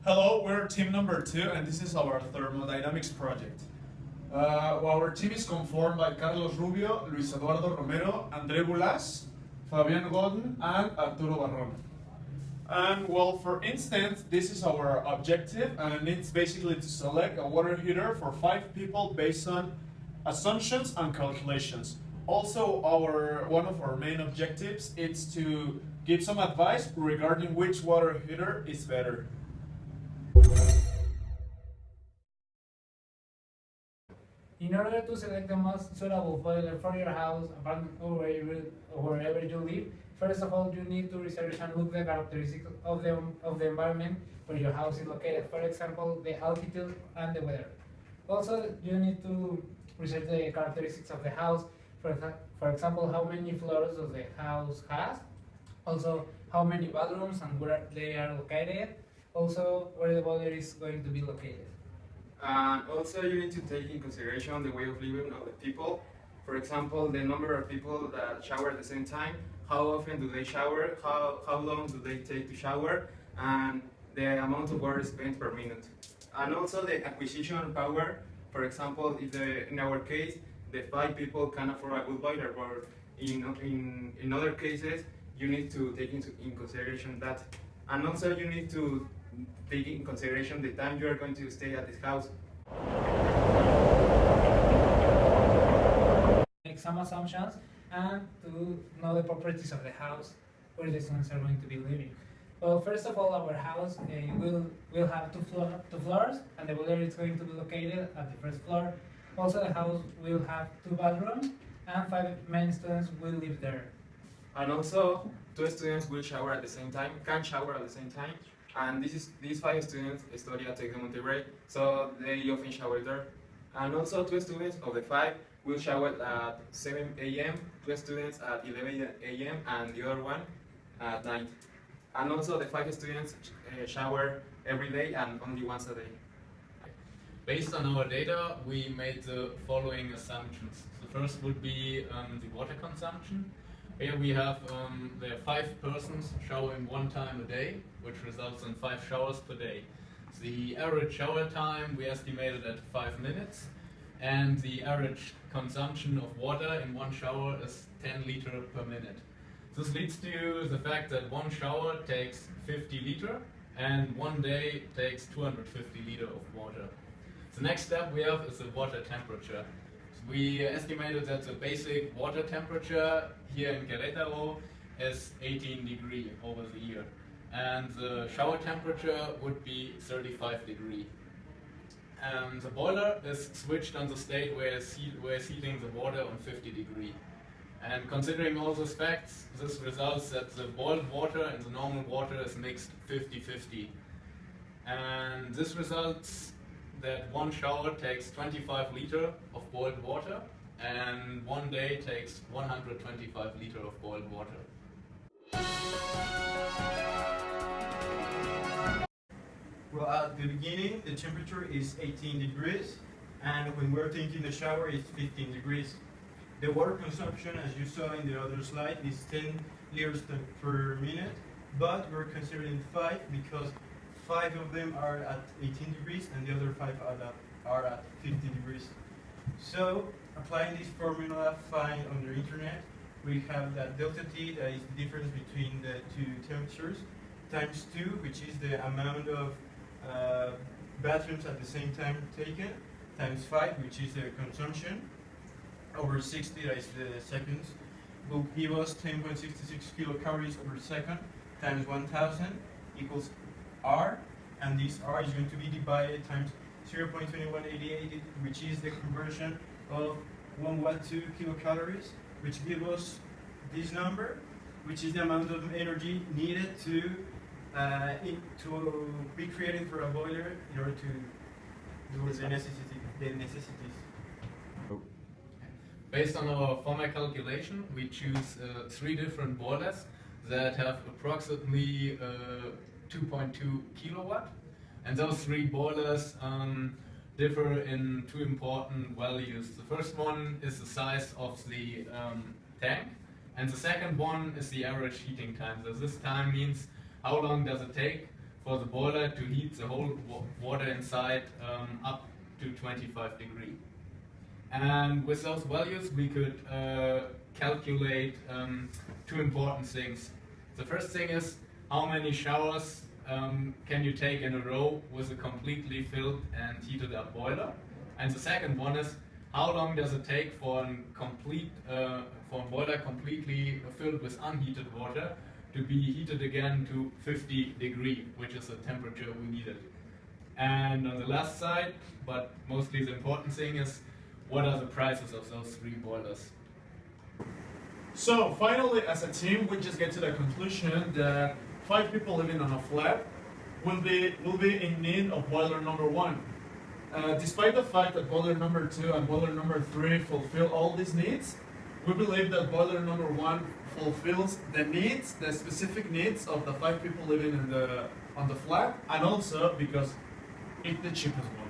Hello, we're team number 2 and this is our thermodynamics project. Our team is conformed by Carlos Rubio, Luis Eduardo Romero, André Bulas, Fabián Godin, and Arturo Barron. And well, for instance, this is our objective, and it's basically to select a water heater for 5 people based on assumptions and calculations. Also, one of our main objectives is to give some advice regarding which water heater is better. In order to select the most suitable boiler for your house, apartment, or wherever you live, first of all, you need to research and look the characteristics of the environment where your house is located. For example, the altitude and the weather. Also, you need to research the characteristics of the house. For example, how many floors does the house has? Also, how many bathrooms and where they are located. Also, where the boiler is going to be located. And also you need to take in consideration the way of living of the people. For example, the number of people that shower at the same time, how often do they shower, how long do they take to shower, and the amount of water spent per minute. And also the acquisition power. For example, if in our case, the 5 people can afford a good boiler, but in other cases, you need to take in consideration that. And also you need to take in consideration the time you are going to stay at this house. Make some assumptions and to know the properties of the house where the students are going to be living. Well, first of all, our house will have two floors, and the boiler is going to be located at the first floor. Also, the house will have 2 bathrooms, and 5 main students will live there. And also, 2 students will shower at the same time, can shower at the same time. And these 5 students study at Tec de Monterrey, so they often shower there. And also 2 students of the 5 will shower at 7 a.m., 2 students at 11 a.m., and the other one at night. And also the 5 students shower every day and only once a day. Based on our data, we made the following assumptions. The first would be the water consumption. Here we have there are 5 persons showering 1 time a day, which results in 5 showers per day. The average shower time we estimated at 5 minutes, and the average consumption of water in 1 shower is 10 liters per minute. This leads to the fact that 1 shower takes 50 liters, and 1 day takes 250 liters of water. The next step we have is the water temperature. We estimated that the basic water temperature here in Querétaro is 18 degrees over the year, and the shower temperature would be 35 degrees. And the boiler is switched on the state where it's heating the water on 50 degrees. And considering all those facts, this results that the boiled water and the normal water is mixed 50-50. And this results that 1 shower takes 25 liters of boiled water, and 1 day takes 125 liters of boiled water. Well, at the beginning, the temperature is 18 degrees, and when we're taking the shower, it's 15 degrees. The water consumption, as you saw in the other slide, is 10 liters per minute, but we're considering 5 because 5 of them are at 18 degrees and the other 5 are at 50 degrees. So, applying this formula found on the internet, we have that delta T, that is the difference between the 2 temperatures, times 2, which is the amount of bathrooms at the same time taken, times 5, which is the consumption, over 60, that is the seconds, will give us 10.66 kilocalories per second times 1000 equals R, and this R is going to be divided times 0.2188, which is the conversion of 1 watt to kilocalories, which gives us this number, which is the amount of energy needed to be created for a boiler in order to do the necessities. Based on our format calculation, we choose 3 different boilers that have approximately 2.2 kilowatt, and those 3 boilers differ in 2 important values. The first one is the size of the tank, and the second one is the average heating time. So this time means how long does it take for the boiler to heat the whole water inside up to 25 degrees. And with those values, we could calculate two important things. The first thing is how many showers can you take in a row with a completely filled and heated up boiler. And the second one is how long does it take for a boiler completely filled with unheated water to be heated again to 50 degrees, which is the temperature we needed. And on the last side, but mostly the important thing is what are the prices of those three boilers. So finally, as a team, we just get to the conclusion that 5 people living on a flat will be in need of boiler number 1. Despite the fact that boiler number 2 and boiler number 3 fulfill all these needs, we believe that boiler number 1 fulfills the specific needs of the 5 people living on the flat, and also because it's the cheapest one.